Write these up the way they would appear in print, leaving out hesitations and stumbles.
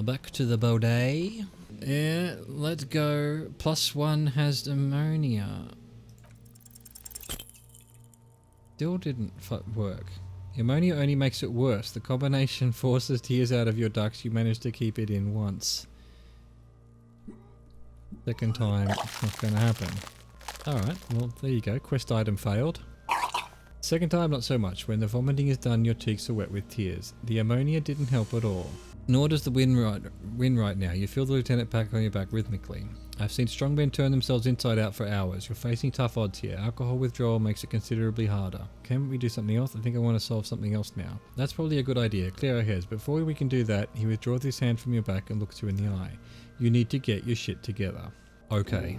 Back to the Balde. Yeah, let's go. +1 has ammonia. Still didn't work. Ammonia only makes it worse. The combination forces tears out of your ducts. You managed to keep it in once. Second time, it's not going to happen. Alright, well, there you go. Quest item failed. Second time, not so much. When the vomiting is done, your cheeks are wet with tears. The ammonia didn't help at all. Nor does the wind right now. You feel the lieutenant pat on your back rhythmically. I've seen strong men turn themselves inside out for hours. You're facing tough odds here. Alcohol withdrawal makes it considerably harder. Can we do something else? I think I want to solve something else now. That's probably a good idea. Clear our heads. Before we can do that, he withdraws his hand from your back and looks you in the eye. You need to get your shit together. Okay.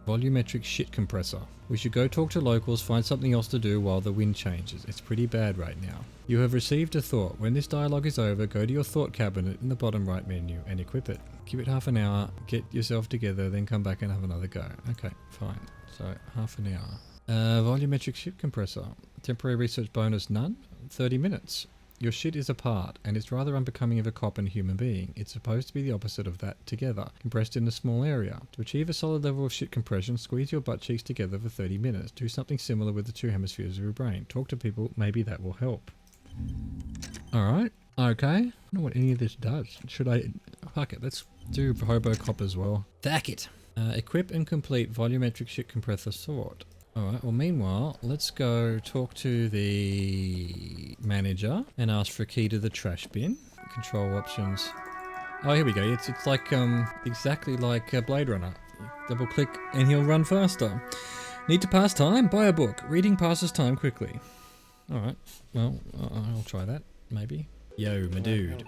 Volumetric shit compressor. We should go talk to locals, find something else to do while the wind changes. It's pretty bad right now. You have received a thought. When this dialogue is over, go to your thought cabinet in the bottom right menu and equip it. Give it half an hour, get yourself together, then come back and have another go. Okay, fine. So, half an hour. Volumetric shit compressor. Temporary research bonus none. 30 minutes. Your shit is apart, and it's rather unbecoming of a cop and a human being. It's supposed to be the opposite of that, together, compressed in a small area. To achieve a solid level of shit compression, squeeze your butt cheeks together for 30 minutes. Do something similar with the two hemispheres of your brain. Talk to people, maybe that will help. Alright, okay. I don't know what any of this does. Should I... Fuck it, let's do Hobo Cop as well. Thack it! Equip and complete volumetric shit compressor sort. Alright, well meanwhile, let's go talk to the manager and ask for a key to the trash bin. Control options. Oh, here we go. It's like, exactly like Blade Runner. Double click and he'll run faster. Need to pass time? Buy a book. Reading passes time quickly. Alright, well, I'll try that, maybe. Yo, my dude.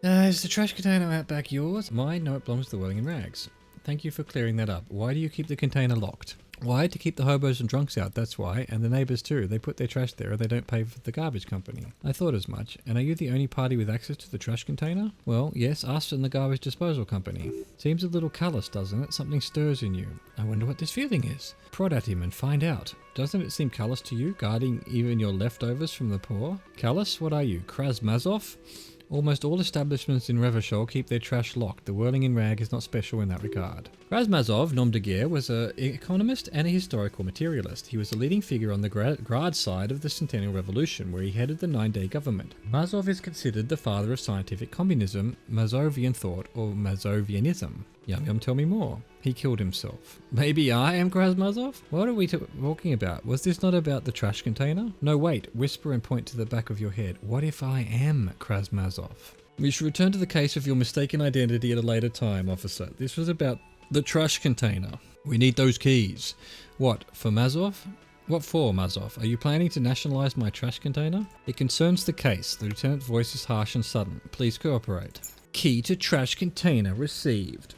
Is the trash container out back yours? Mine? No, it belongs to the Whirling in Rags. Thank you for clearing that up. Why do you keep the container locked? Why? To keep the hobos and drunks out, that's why. And the neighbours too. They put their trash there and they don't pay for the garbage company. I thought as much. And are you the only party with access to the trash container? Well, yes, us and the garbage disposal company. Seems a little callous, doesn't it? Something stirs in you. I wonder what this feeling is. Prod at him and find out. Doesn't it seem callous to you, guarding even your leftovers from the poor? Callous? What are you, Krasmazov? Almost all establishments in Revachol keep their trash locked. The Whirling in Rag is not special in that regard. Krasmazov, nom de guerre, was an economist and a historical materialist. He was a leading figure on the Grad side of the Centennial Revolution, where he headed the 9-day government. Mazov is considered the father of scientific communism, Mazovian thought, or Mazovianism. Yum yum, tell me more. He killed himself. Maybe I am Krasmazov? What are we talking about? Was this not about the trash container? No, wait. Whisper and point to the back of your head. What if I am Krasmazov? We should return to the case of your mistaken identity at a later time, officer. This was about the trash container. We need those keys. What, for Mazov? What for, Mazov? Are you planning to nationalize my trash container? It concerns the case. The lieutenant's voice is harsh and sudden. Please cooperate. Key to trash container received.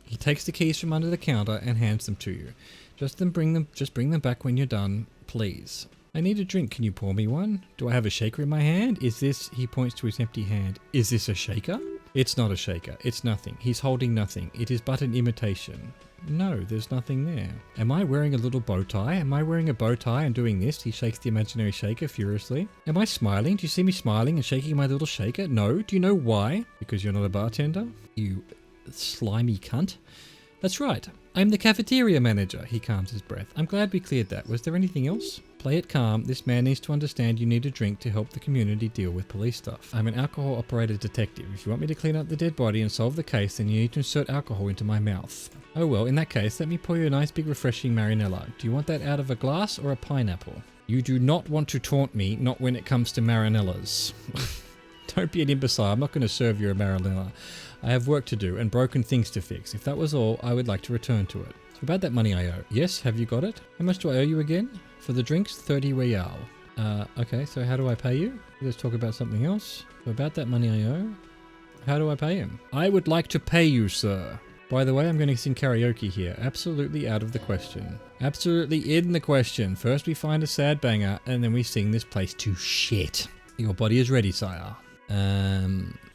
He takes the keys from under the counter and hands them to you. Just bring them back when you're done, please. I need a drink. Can you pour me one? Do I have a shaker in my hand? Is this... He points to his empty hand. Is this a shaker? It's not a shaker. It's nothing. He's holding nothing. It is but an imitation. No, there's nothing there. Am I wearing a little bow tie? Am I wearing a bow tie and doing this? He shakes the imaginary shaker furiously. Am I smiling? Do you see me smiling and shaking my little shaker? No. Do you know why? Because you're not a bartender? You... slimy cunt. That's right. I'm the cafeteria manager. He calms his breath. I'm glad we cleared that. Was there anything else? Play it calm. This man needs to understand you need a drink to help the community deal with police stuff. I'm an alcohol operated detective. If you want me to clean up the dead body and solve the case, then you need to insert alcohol into my mouth. Oh well, in that case, let me pour you a nice big refreshing marinella. Do you want that out of a glass or a pineapple? You do not want to taunt me, not when it comes to marinellas. Don't be an imbecile. I'm not going to serve you a marinella. I have work to do and broken things to fix. If that was all, I would like to return to it. So about that money I owe. Yes, have you got it? How much do I owe you again? For the drinks, 30 real. Okay, so how do I pay you? Let's talk about something else. So about that money I owe, how do I pay him? I would like to pay you, sir. By the way, I'm going to sing karaoke here. Absolutely out of the question. Absolutely in the question. First we find a sad banger and then we sing this place to shit. Your body is ready, sire.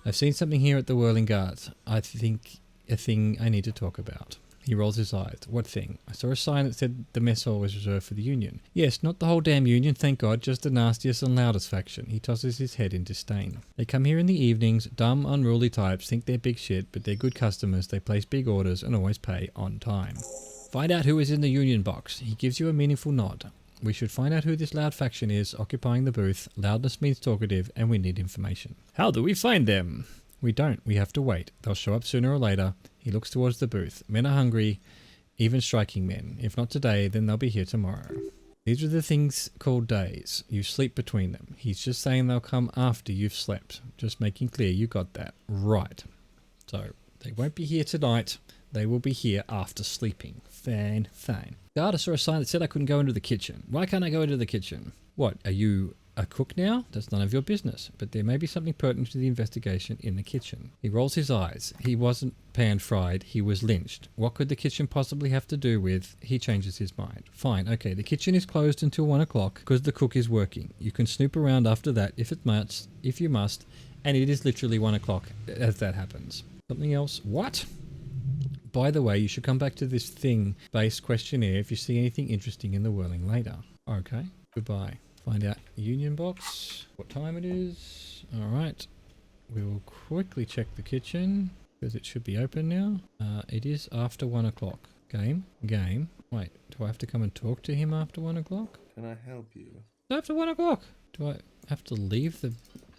I've seen something here at the Whirling Guards. I think a thing I need to talk about. He rolls his eyes. What thing? I saw a sign that said the mess hall was reserved for the Union. Yes, not the whole damn Union, thank God, just the nastiest and loudest faction. He tosses his head in disdain. They come here in the evenings, dumb, unruly types, think they're big shit, but they're good customers, they place big orders and always pay on time. Find out who is in the Union box. He gives you a meaningful nod. We should find out who this loud faction is occupying the booth. Loudness means talkative and we need information. How do we find them? We don't. We have to wait. They'll show up sooner or later. He looks towards the booth. Men are hungry, even striking men. If not today, then they'll be here tomorrow. These are the things called days. You sleep between them. He's just saying they'll come after you've slept. Just making clear you got that. Right. So, they won't be here tonight. They will be here after sleeping. Fine. Guard, I saw a sign that said I couldn't go into the kitchen. Why can't I go into the kitchen? What, are you a cook now? That's none of your business. But there may be something pertinent to the investigation in the kitchen. He rolls his eyes. He wasn't pan-fried. He was lynched. What could the kitchen possibly have to do with? He changes his mind. Fine, okay, the kitchen is closed until 1 o'clock because the cook is working. You can snoop around after that if you must, and it is literally 1 o'clock as that happens. Something else? What? By the way, you should come back to this thing-based questionnaire if you see anything interesting in the whirling later. Okay, goodbye. Find out Union box, what time it is. Alright, we will quickly check the kitchen because it should be open now. It is after 1 o'clock. Game. Wait, do I have to come and talk to him after 1 o'clock? Can I help you? After 1 o'clock? Do I have to leave the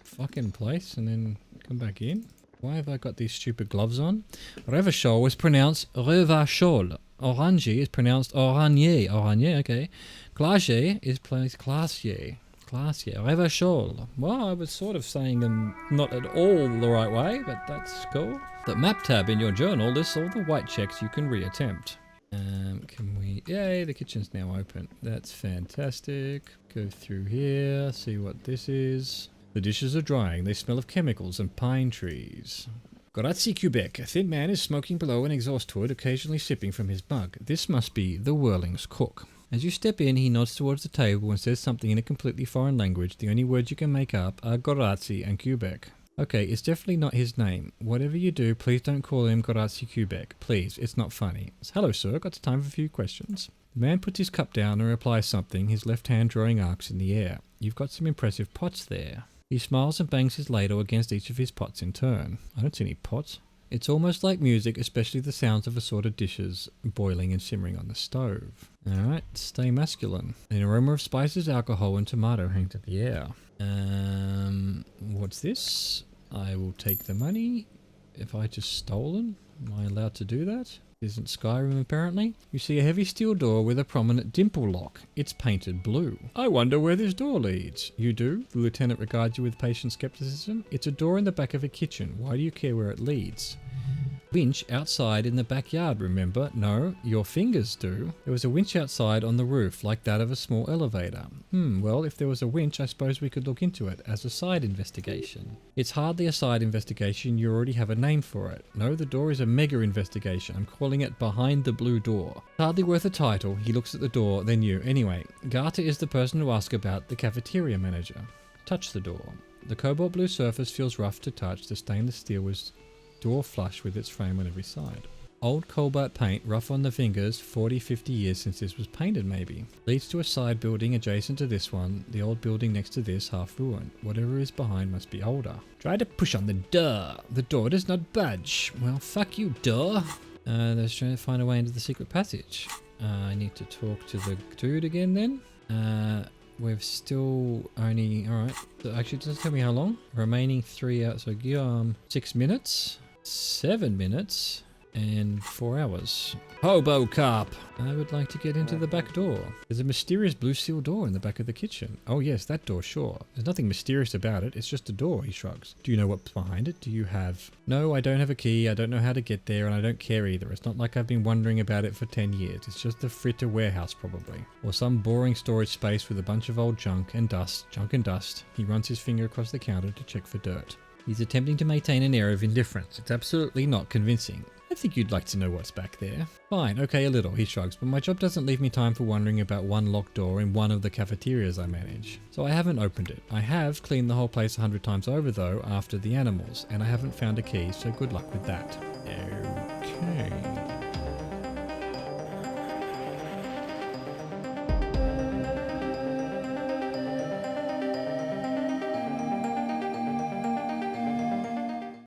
fucking place and then come back in? Why have I got these stupid gloves on? Revachol is pronounced Revachol. Orange is pronounced Oranje. Oranje, okay. Glacier is pronounced Glacier. Glacier. Revachol. Well, I was sort of saying them not at all the right way, but that's cool. The map tab in your journal lists all the white checks you can reattempt. Can we... Yay, the kitchen's now open. That's fantastic. Go through here, see what this is. The dishes are drying. They smell of chemicals and pine trees. Grazie Quebec. A thin man is smoking below an exhaust hood, occasionally sipping from his mug. This must be the Whirling's cook. As you step in, he nods towards the table and says something in a completely foreign language. The only words you can make up are Grazie and Quebec. Okay, it's definitely not his name. Whatever you do, please don't call him Grazie Quebec. Please, it's not funny. Hello, sir. Got time for a few questions. The man puts his cup down and replies something, his left hand drawing arcs in the air. You've got some impressive pots there. He smiles and bangs his ladle against each of his pots in turn. I don't see any pots. It's almost like music, especially the sounds of assorted dishes boiling and simmering on the stove. Alright, stay masculine. An aroma of spices, alcohol and tomato hangs in the air. What's this? I will take the money. Have I just stolen? Am I allowed to do that? Isn't Skyrim apparently? You see a heavy steel door with a prominent dimple lock. It's painted blue. I wonder where this door leads. You do? The lieutenant regards you with patient skepticism. It's a door in the back of a kitchen. Why do you care where it leads? Winch outside in the backyard, remember? No, your fingers do. There was a winch outside on the roof, like that of a small elevator. Well, if there was a winch, I suppose we could look into it as a side investigation. It's hardly a side investigation, you already have a name for it. No, the door is a mega investigation. I'm calling it Behind the Blue Door. Hardly worth a title. He looks at the door, then you. Anyway, Garter is the person to ask about, the cafeteria manager. Touch the door. The cobalt blue surface feels rough to touch. The stainless steel was door flush with its frame on every side. Old cobalt paint, rough on the fingers, 40-50 years since this was painted maybe. Leads to a side building adjacent to this one, the old building next to this half ruined. Whatever is behind must be older. Try to push on the door. The door does not budge. Well, fuck you, door. They're trying to find a way into the secret passage. I need to talk to the dude again then. We've still only... Alright. So actually, doesn't tell me how long. Remaining 3 hours. So Guillaume, 6 minutes. 7 minutes and 4 hours. Hobo cop! I would like to get into the back door. There's a mysterious blue steel door in the back of the kitchen. Oh yes, that door, sure. There's nothing mysterious about it. It's just a door, he shrugs. Do you know what's behind it? Do you have... No, I don't have a key. I don't know how to get there and I don't care either. It's not like I've been wondering about it for 10 years. It's just a fritter warehouse probably. Or some boring storage space with a bunch of old junk and dust. He runs his finger across the counter to check for dirt. He's attempting to maintain an air of indifference. It's absolutely not convincing. I think you'd like to know what's back there. Fine, okay, a little, he shrugs, but my job doesn't leave me time for wondering about one locked door in one of the cafeterias I manage. So I haven't opened it. I have cleaned the whole place 100 times over though, after the animals, and I haven't found a key, so good luck with that. Okay.